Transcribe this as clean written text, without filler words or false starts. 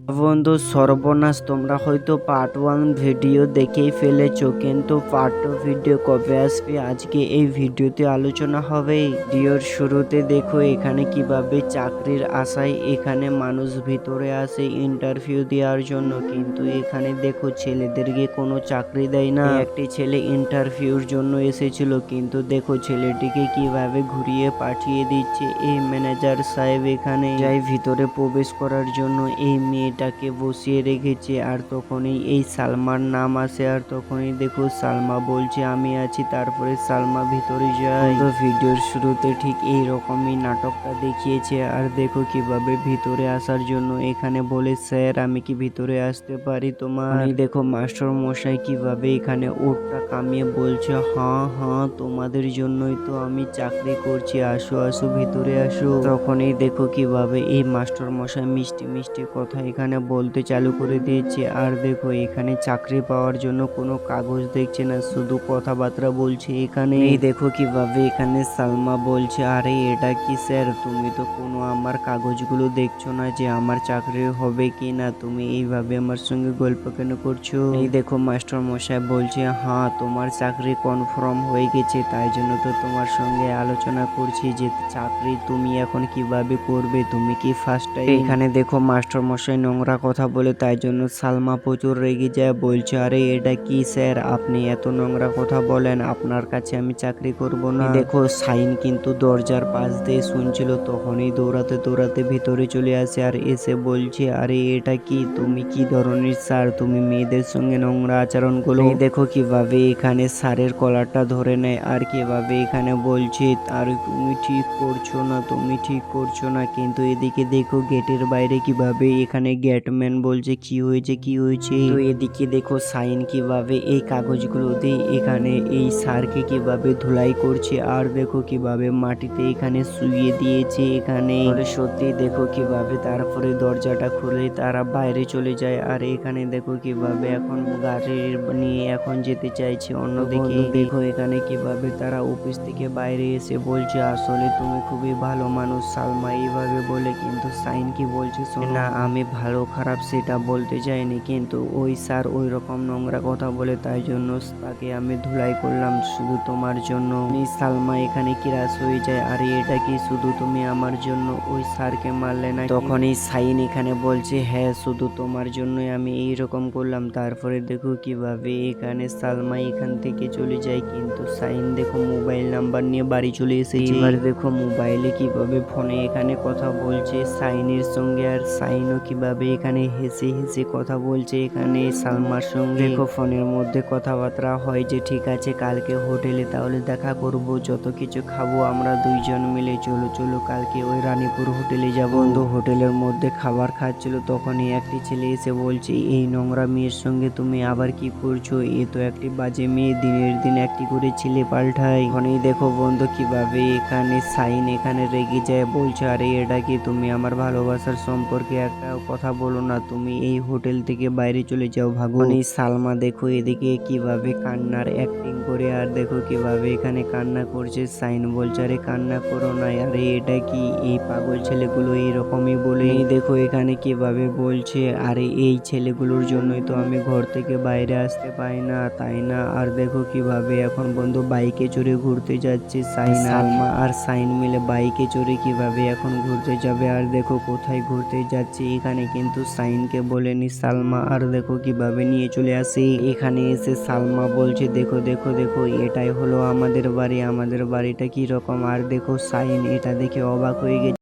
বন্ধু সর্বনাশ, তোমরা হয়তো পার্ট 1 ভিডিও দেখেই ফেলেছো, কিন্তু পার্ট 2 ভিডিও কবে আসবে আজকে এই ভিডিওতে আলোচনা হবে। ভিডিওর শুরুতে দেখো এখানে কিভাবে চাকরির আশায় এখানে মানুষ ভিতরে আসে ইন্টারভিউ দেওয়ার জন্য, কিন্তু এখানে দেখো ছেলেদেরকে কোনো চাকরি দেয় না। একটি ছেলে ইন্টারভিউর জন্য এসেছিল, কিন্তু দেখো ছেলেটিকে কিভাবে ঘুরিয়ে পাঠিয়ে দিচ্ছে এই ম্যানেজার সাহেব। এখানে যাই ভিতরে প্রবেশ করার জন্য এই মেয়েটাকে বসিয়ে রেখেছে, আর তখনই এই সালমার নাম আসে, আর তখনই দেখো সালমা বলছে আমি আছি, তারপরে সালমা ভিতরে যায়। তো ভিডিওর শুরুতে ঠিক এই রকমই নাটকটা দেখিয়েছে। আর দেখো কিভাবে ভিতরে আসার জন্য এখানে বলে স্যার আমি কি ভিতরে আসতে পারি তোমার। দেখো মাস্টার মশাই কিভাবে এখানে ওটটা কামিয়ে বলছে হ্যাঁ হ্যাঁ তোমাদের জন্যই তো আমি চাকরি করছি, আসো আসো ভিতরে আসো। তখনই দেখো কিভাবে এই মাস্টার মশাই মিষ্টি মিষ্টি কথা এখানে বলতে চালু করে দিয়েছে। আর দেখো এখানে চাকরি পাওয়ার জন্য কোনো কাগজ দেখছে না, শুধু কথাবার্তা বলছে এখানে। এই দেখো কিভাবে এখানে সালমা বলছে আরে এটা কি স্যার, তুমি তো কোনো আমার কাগজগুলো দেখছো না যে আমার চাকরি হবে কি না, তুমি এইভাবে আমার সঙ্গে গল্প কেন করছো। এই দেখো মাস্টার মশাই বলছে হ্যাঁ তোমার চাকরি কনফার্ম হয়ে গেছে, তাই জন্য তো তোমার সঙ্গে আলোচনা করছি যে চাকরি তুমি এখন কিভাবে করবে, তুমি কি ফার্স্ট টাইম। এখানে দেখো মাস্টার মশাই নোংরা কথা বলে, তাই জন্য সালমা প্রচুর রেগে যায়, বলছে আরে এটা কি স্যার আপনি এত নোংরা কথা বলেন, আপনার কাছে আমি চাকরি করব না। দেখো সাইন কিন্তু দরজার পাশ দিয়ে শুনছিল, তখনই দৌড়াতে দৌড়াতে ভিতরে চলে আসে, আর এসে বলছে আরে এটা কি, তুমি কি ধরনের স্যার, তুমি মেয়েদের সঙ্গে নোংরা আচরণ করো। দেখো কিভাবে এখানে স্যারের কলারটা ধরে নেয়, আর কিভাবে এখানে বলছে আর তুমি ঠিক করছো না, তুমি ঠিক করছো না। কিন্তু এদিকে দেখো গেটের বাইরে কিভাবে এখানে গেটম্যান বলছে কি হয়েছে কি হয়েছে। তো এদিকে দেখো সাইন কিভাবে এই কাগজগুলো দিয়ে এখানে এই স্যারকে কিভাবে ধুলাই করছে, আর দেখো কিভাবে মাটিতে এখানে শুইয়ে দিয়েছে এখানে। সত্যি দেখো কিভাবে তারপরে দরজাটা খুলে তারা বাইরে চলে যায়। আর এখানে দেখো কিভাবে এখন গাড়ি নিয়ে এখন যেতে চাইছে অন্যদিকে। দেখো এখানে কিভাবে তারা অফিস থেকে বাইরে এসে বলছে আসলে তুমি খুবই ভালো মানুষ সালমা, এইভাবে বলে। কিন্তু সাইন কি বলছে না আমি ভালো খারাপ সেটা বলতে চাইনি, কিন্তু ওই স্যার ওই রকম নোংরা কথা বলে, তাই জন্য তাকে আমি ধুলাই করলাম শুধু তোমার জন্য। সালমা এখানে কিরাস হয়ে যায়, আরে এটা কি শুধু তুমি আমার জন্য ওই স্যারকে মারলে না। তখনই সাইন এখানে বলছে হ্যাঁ শুধু তোমার জন্যই আমি এইরকম করলাম। তারপরে দেখো কিভাবে এখানে সালমা এখান থেকে চলে যায়, কিন্তু সাইন দেখো মোবাইল নাম্বার নিয়ে বাড়ি চলে এসেছে। এবার দেখো মোবাইলে কিভাবে ফোনে এখানে কথা বলছে সাইনের সঙ্গে, আর সাইনও কিভাবে এখানে হেসে হেসে কথা বলছে এখানে সালমার সঙ্গে। দেখো ফোনের মধ্যে কথাবার্তা হয় যে ঠিক আছে কালকে হোটেলে তাহলে দেখা করব, যত কিছু খাবো আমরা দুইজন মিলে, চলো চলো কালকে ওই রানীপুর হোটেলে যাব। বন্ধু হোটেলের মধ্যে খাবার খাচ্ছিল, তখনই একটি ছেলে এসে বলছে এই নোংরা মেয়ের সঙ্গে তুমি আবার কি করছো, এ তো একটি বাজে মেয়ে, দিনের দিন একটি করে ছেলে পাল্টায়। এখনই দেখো বন্ধু কিভাবে এখানে সাইন এখানে রেগে যায়, বলছে আরে এটা কি, তুমি আমার ভালোবাসার সম্পর্কে একটা কথা বলো না, তুমি এই হোটেল থেকে বাইরে চলে যাও ভাগো। সালমা দেখো এদিকে কিভাবে কান্নার অ্যাক্টিং করে, আর দেখো কিভাবে এখানে কান্না করছে। সাইন বলছে আরে কান্না করো না, আরে এটা কি, এই পাগল ছেলেগুলো এইরকমই বলে। দেখো এখানে কিভাবে বলছে আরে এই ছেলেগুলোর জন্যই তো আমি ঘর থেকে বাইরে আসতে পাই না, তাই না। আর দেখো কিভাবে এখন বন্ধু বাইকে চড়ে ঘুরতে যাচ্ছে সাইন, সালমা আর সাইন মিলে বাইকে চড়ে কিভাবে এখন ঘুরতে যাবে। আর দেখো কোথায় ঘুরতে যাচ্ছে এখানে কিন্তু সাইনকে বলেনি সালমা, আর দেখো কিভাবে নিয়ে চলে আসে এখানে। এসে সালমা বলছে দেখো দেখো দেখো এটাই হলো আমাদের বাড়ি, আমাদের বাড়িটা কি রকম। আর দেখো সাইন এটা দেখে অবাক হয়ে গেছে।